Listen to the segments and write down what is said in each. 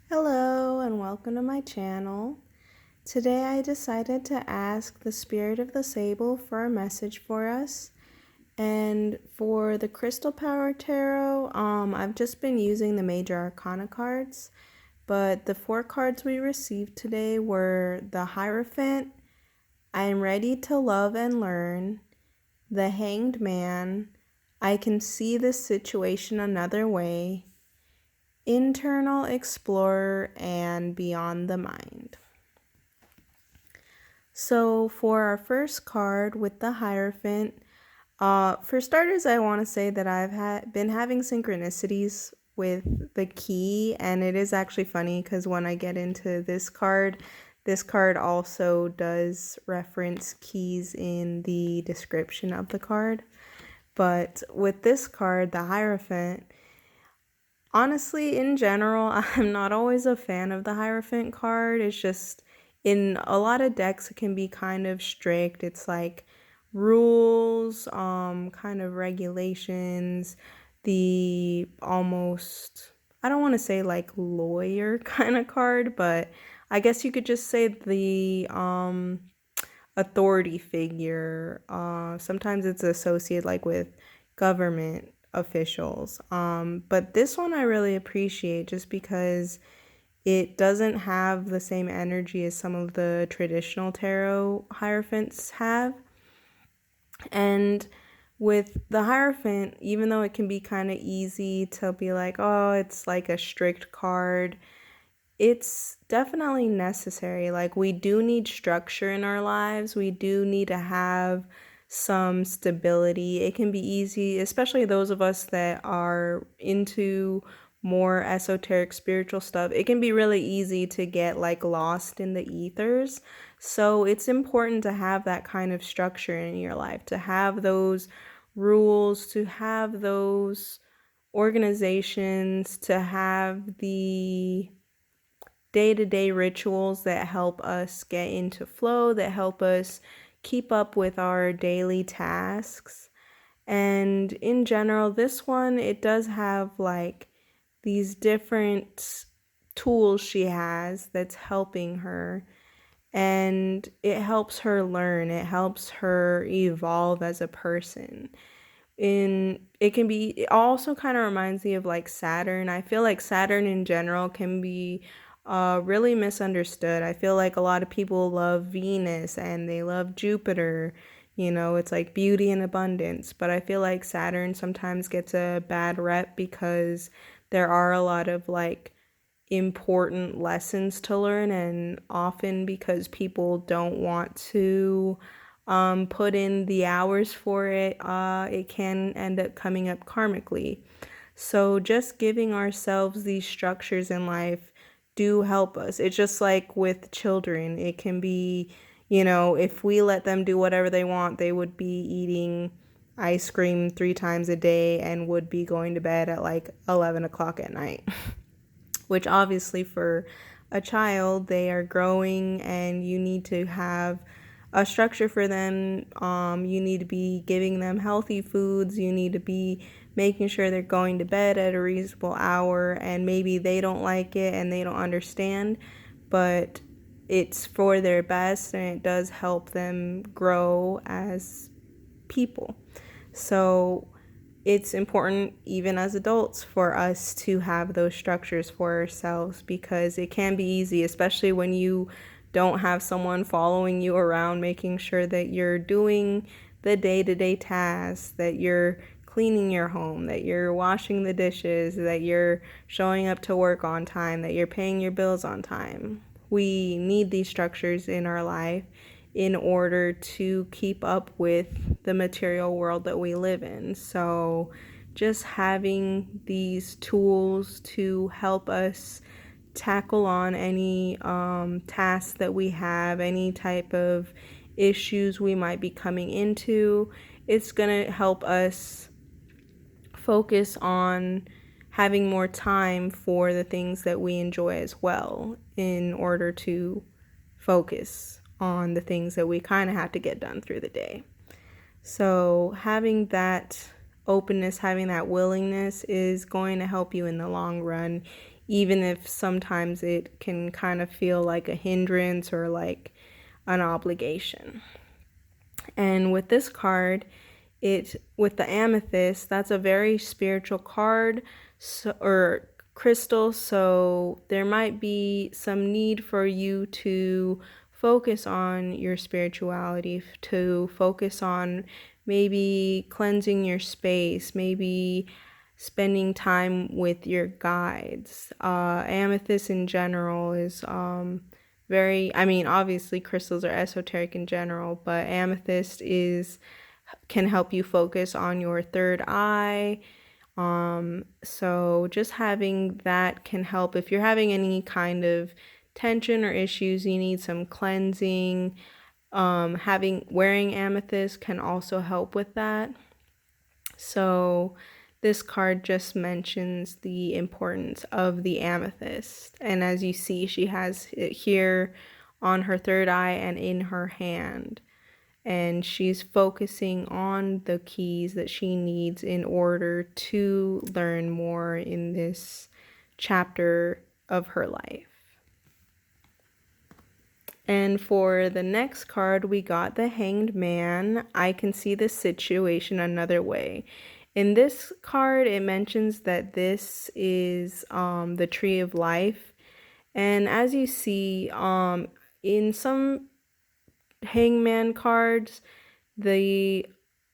Hello and welcome to my channel. Today I decided to ask the spirit of the Sable for a message for us. And for the Crystal Power Tarot, I've just been using the Major Arcana cards, but the 4 cards we received today were the Hierophant, I am ready to love and learn, the Hanged Man, I can see this situation another way, Internal Explorer, and Beyond the Mind. So for our first card with the Hierophant, for starters, I want to say that I've been having synchronicities with the key, and it is actually funny because when I get into this card also does reference keys in the description of the card. But with this card, the Hierophant, honestly, in general, I'm not always a fan of the Hierophant card. It's just, in a lot of decks, it can be kind of strict. It's like rules, kind of regulations, the almost, I don't want to say like lawyer kind of card, but I guess you could just say the authority figure. Sometimes it's associated like with government officials. But this one I really appreciate just because it doesn't have the same energy as some of the traditional tarot hierophants have. And with the Hierophant, even though it can be kind of easy to be like, oh, it's like a strict card, it's definitely necessary. Like, we do need structure in our lives. We do need to have some stability. It can be easy, especially those of us that are into more esoteric spiritual stuff. It can be really easy to get like lost in the ethers. So it's important to have that kind of structure in your life, to have those rules, to have those organizations, to have the day-to-day rituals that help us get into flow, that help us keep up with our daily tasks. And in general, this one, it does have like these different tools she has that's helping her, and it helps her learn, it helps her evolve as a person. It also kind of reminds me of like Saturn. I feel like Saturn in general can be really misunderstood. I feel like a lot of people love Venus and they love Jupiter. It's like beauty and abundance. But I feel like Saturn sometimes gets a bad rep because there are a lot of like important lessons to learn, and often because people don't want to put in the hours for it, it can end up coming up karmically. So just giving ourselves these structures in life do help us. It's just like with children. It can be, if we let them do whatever they want, they would be eating ice cream 3 times a day and would be going to bed at like 11 o'clock at night. Which obviously for a child, they are growing and you need to have a structure for them. You need to be giving them healthy foods. You need to be making sure they're going to bed at a reasonable hour, and maybe they don't like it and they don't understand, but it's for their best and it does help them grow as people. So it's important, even as adults, for us to have those structures for ourselves, because it can be easy, especially when you don't have someone following you around, making sure that you're doing the day-to-day tasks, that you're cleaning your home, that you're washing the dishes, that you're showing up to work on time, that you're paying your bills on time. We need these structures in our life in order to keep up with the material world that we live in. So just having these tools to help us tackle on any tasks that we have, any type of issues we might be coming into, it's going to help us focus on having more time for the things that we enjoy as well, in order to focus on the things that we kind of have to get done through the day. So having that openness, having that willingness is going to help you in the long run, even if sometimes it can kind of feel like a hindrance or like an obligation. And with this card, with the amethyst, that's a very spiritual card, or crystal, so there might be some need for you to focus on your spirituality, to focus on maybe cleansing your space, maybe spending time with your guides. Amethyst in general is I mean, obviously crystals are esoteric in general, but amethyst can help you focus on your third eye. So just having that can help if you're having any kind of tension or issues, you need some cleansing. Wearing amethyst can also help with that. So this card just mentions the importance of the amethyst. And as you see, she has it here on her third eye and in her hand. And she's focusing on the keys that she needs in order to learn more in this chapter of her life. And for the next card, we got the Hanged Man. I can see the situation another way. In this card, it mentions that this is the Tree of Life. And as you see, in some Hangman cards, the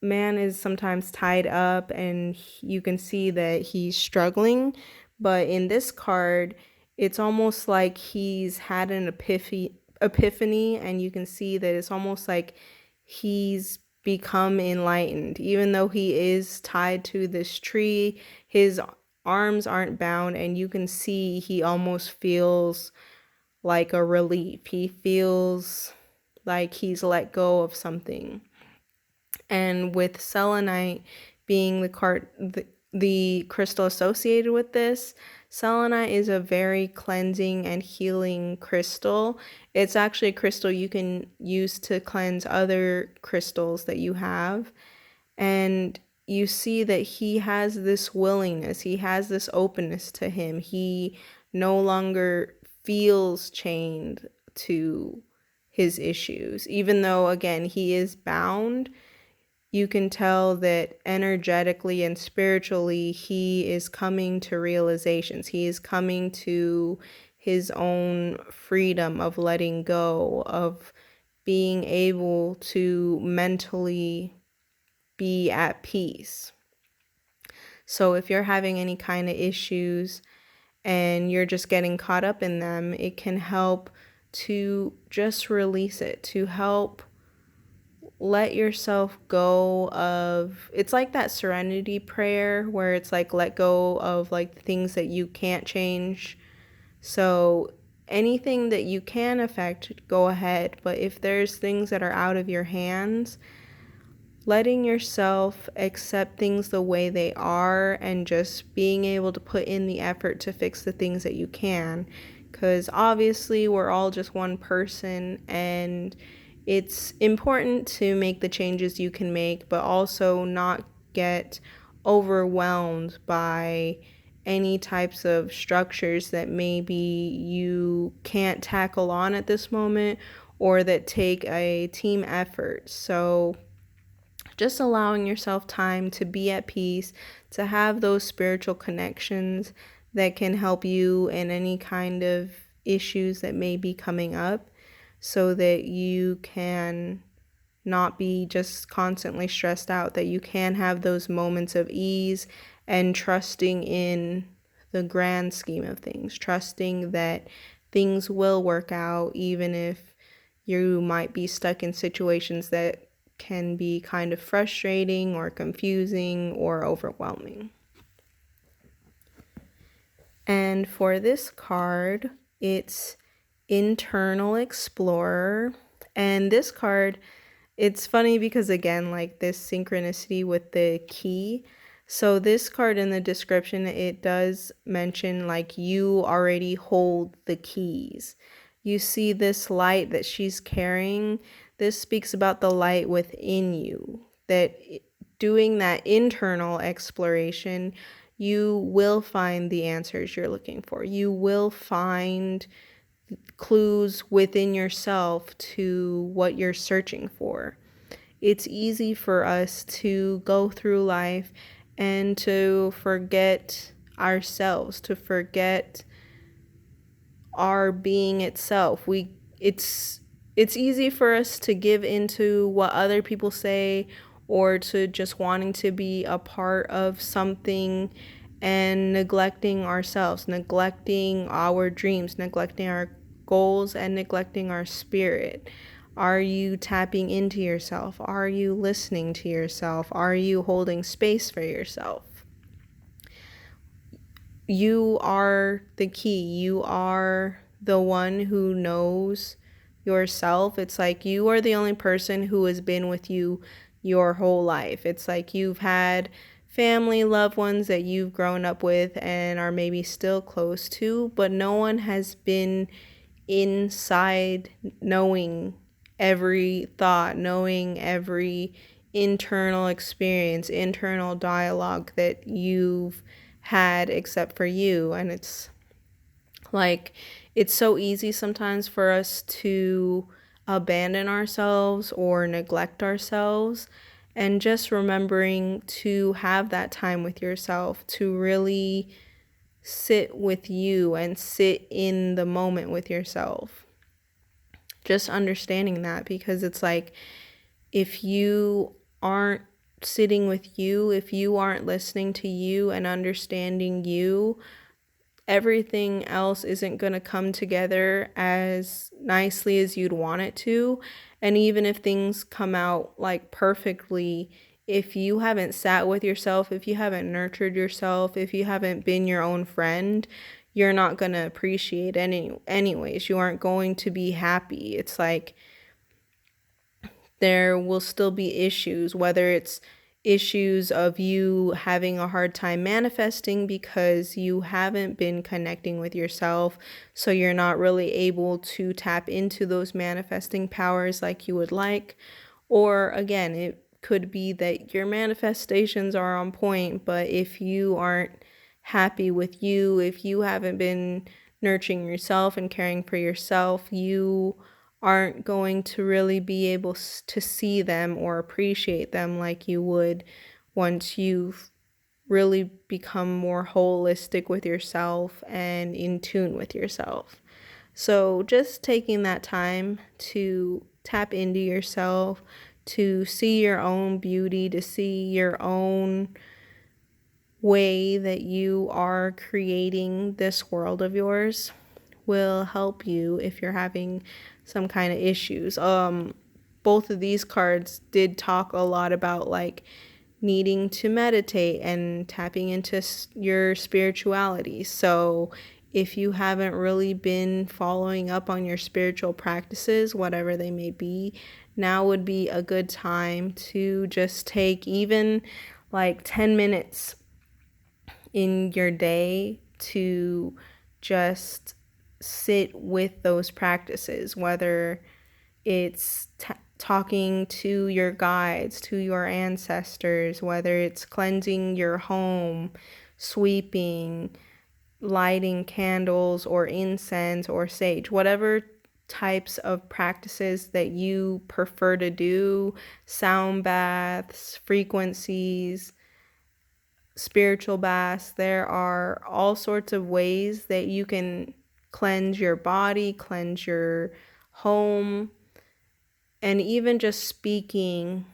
man is sometimes tied up and you can see that he's struggling. But in this card, it's almost like he's had an epiphany, and you can see that it's almost like he's become enlightened. Even though he is tied to this tree, his arms aren't bound, and you can see he almost feels like a relief. He feels like he's let go of something. And with selenite being the crystal associated with this, selenite is a very cleansing and healing crystal. It's actually a crystal you can use to cleanse other crystals that you have. And you see that he has this willingness, he has this openness to him. He no longer feels chained to his issues, even though, again, he is bound. You can tell that energetically and spiritually he is coming to realizations. He is coming to his own freedom of letting go, of being able to mentally be at peace. So if you're having any kind of issues and you're just getting caught up in them, it can help to just release it, to help let yourself go of, it's like that serenity prayer where it's like let go of like the things that you can't change. So anything that you can affect, go ahead. But if there's things that are out of your hands, letting yourself accept things the way they are and just being able to put in the effort to fix the things that you can. Because obviously we're all just one person, and it's important to make the changes you can make, but also not get overwhelmed by any types of structures that maybe you can't tackle on at this moment or that take a team effort. So just allowing yourself time to be at peace, to have those spiritual connections that can help you in any kind of issues that may be coming up, so that you can not be just constantly stressed out, that you can have those moments of ease and trusting in the grand scheme of things, trusting that things will work out even if you might be stuck in situations that can be kind of frustrating or confusing or overwhelming. And for this card, it's Internal Explorer. And this card, it's funny because, again, like this synchronicity with the key. So this card in the description, it does mention like you already hold the keys. You see this light that she's carrying. This speaks about the light within you, that doing that internal exploration, you will find the answers you're looking for. You will find clues within yourself to what you're searching for. It's easy for us to go through life and to forget ourselves, to forget our being itself. It's easy for us to give into what other people say, or to just wanting to be a part of something and neglecting ourselves, neglecting our dreams, neglecting our goals, and neglecting our spirit. Are you tapping into yourself? Are you listening to yourself? Are you holding space for yourself? You are the key. You are the one who knows yourself. It's like you are the only person who has been with you your whole life. It's like you've had family, loved ones that you've grown up with and are maybe still close to, but no one has been inside, knowing every thought, knowing every internal experience, internal dialogue that you've had except for you. And it's like, it's so easy sometimes for us to abandon ourselves or neglect ourselves. And just remembering to have that time with yourself, to really sit with you and sit in the moment with yourself. Just understanding that, because it's like, if you aren't sitting with you, if you aren't listening to you and understanding you, everything else isn't going to come together as nicely as you'd want it to. And even if things come out like perfectly, if you haven't sat with yourself, if you haven't nurtured yourself, if you haven't been your own friend, you're not going to appreciate anyways. You aren't going to be happy. It's like, there will still be issues, whether it's issues of you having a hard time manifesting because you haven't been connecting with yourself, so you're not really able to tap into those manifesting powers like you would like. Or again, it could be that your manifestations are on point, but if you aren't happy with you, if you haven't been nurturing yourself and caring for yourself, you aren't going to really be able to see them or appreciate them like you would once you've really become more holistic with yourself and in tune with yourself. So just taking that time to tap into yourself, to see your own beauty, to see your own way that you are creating this world of yours, will help you if you're having some kind of issues. Both of these cards did talk a lot about like needing to meditate and tapping into your spirituality. So if you haven't really been following up on your spiritual practices, whatever they may be, now would be a good time to just take even like 10 minutes in your day to just sit with those practices, whether it's talking to your guides, to your ancestors, whether it's cleansing your home, sweeping, lighting candles or incense or sage, whatever types of practices that you prefer to do, sound baths, frequencies, spiritual baths. There are all sorts of ways that you can cleanse your body, cleanse your home, and even just speaking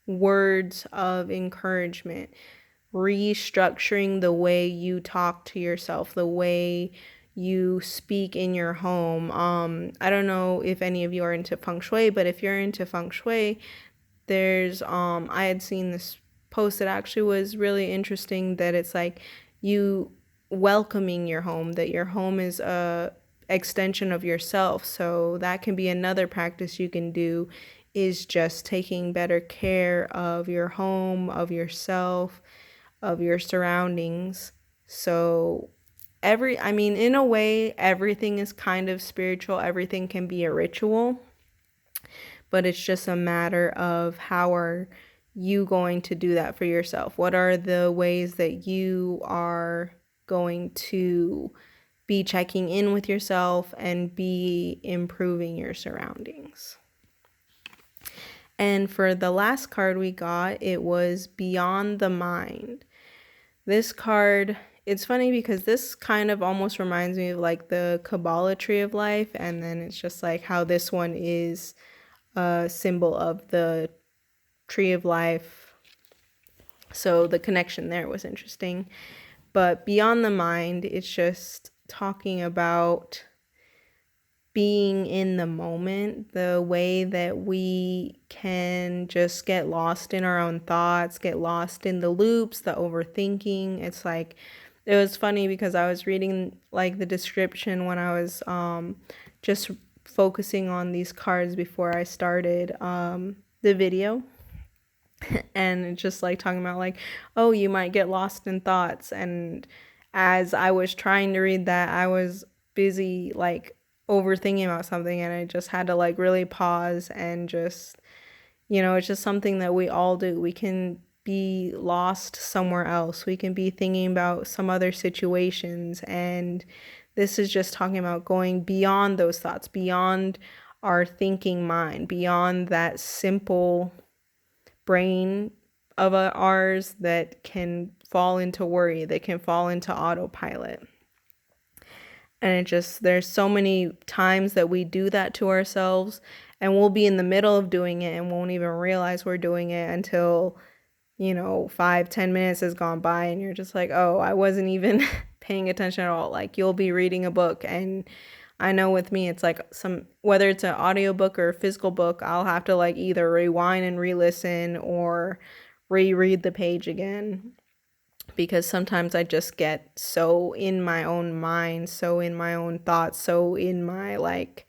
words of encouragement, restructuring the way you talk to yourself, the way you speak in your home. I don't know if any of you are into feng shui, but if you're into feng shui, there's I had seen this post that actually was really interesting, that it's like you welcoming your home, that your home is a extension of yourself. So that can be another practice you can do, is just taking better care of your home, of yourself, of your surroundings. So in a way, everything is kind of spiritual. Everything can be a ritual, but it's just a matter of how are you going to do that for yourself? What are the ways that you are going to be checking in with yourself and be improving your surroundings? And for the last card we got, it was Beyond the Mind. This card, it's funny because this kind of almost reminds me of like the Kabbalah tree of life, and then it's just like how this one is a symbol of the tree of life. So the connection there was interesting. But Beyond the Mind, it's just talking about being in the moment, the way that we can just get lost in our own thoughts, get lost in the loops, the overthinking. It's like, it was funny because I was reading like the description when I was just focusing on these cards before I started the video. And it's just like talking about like, oh, you might get lost in thoughts. And as I was trying to read that, I was busy like overthinking about something, and I just had to like really pause and just, it's just something that we all do. We can be lost somewhere else. We can be thinking about some other situations, and this is just talking about going beyond those thoughts, beyond our thinking mind, beyond that simple brain of ours that can fall into worry, that can fall into autopilot. And it just, there's so many times that we do that to ourselves, and we'll be in the middle of doing it and won't even realize we're doing it until 5-10 minutes has gone by and you're just like, oh, I wasn't even paying attention at all. Like, you'll be reading a book, and I know with me it's like whether it's an audiobook or a physical book, I'll have to like either rewind and re-listen or reread the page again, because sometimes I just get so in my own mind, so in my own thoughts, so in my like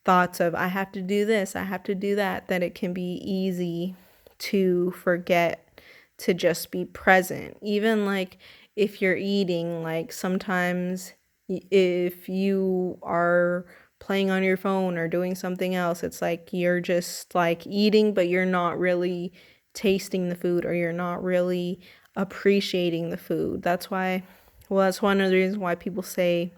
thoughts of I have to do this, I have to do that, that it can be easy to forget to just be present. Even like if you're eating, like sometimes if you are playing on your phone or doing something else, it's like you're just like eating, but you're not really tasting the food, or you're not really appreciating the food. That's one of the reasons why people say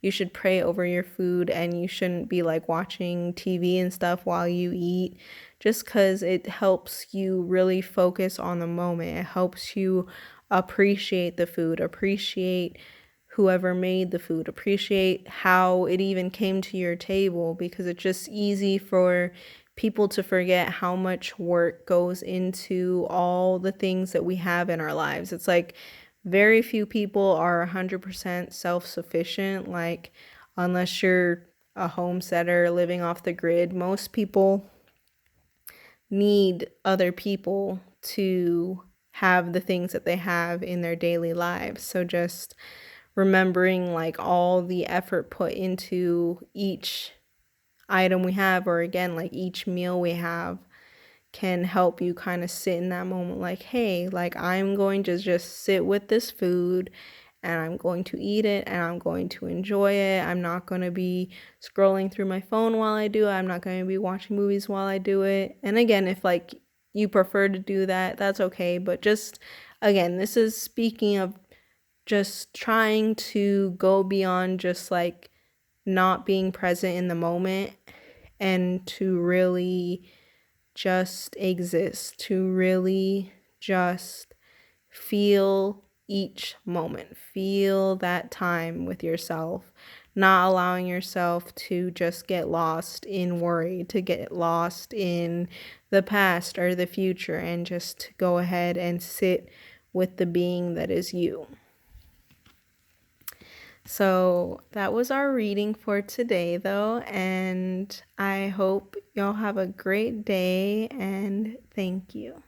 you should pray over your food and you shouldn't be like watching TV and stuff while you eat, just because it helps you really focus on the moment. It helps you appreciate the food, appreciate whoever made the food, appreciate how it even came to your table, because it's just easy for people to forget how much work goes into all the things that we have in our lives. It's like very few people are 100% self-sufficient, like unless you're a homesteader living off the grid. Most people need other people to have the things that they have in their daily lives. So just remembering like all the effort put into each item we have, or again like each meal we have, can help you kind of sit in that moment like, hey, like I'm going to just sit with this food and I'm going to eat it and I'm going to enjoy it. I'm not going to be scrolling through my phone while I do it. I'm not going to be watching movies while I do it. And again, if like you prefer to do that, that's okay. But just again, this is speaking of just trying to go beyond just like not being present in the moment, and to really just exist, to really just feel each moment, feel that time with yourself, not allowing yourself to just get lost in worry, to get lost in the past or the future, and just go ahead and sit with the being that is you. So that was our reading for today, though, and I hope y'all have a great day, and thank you.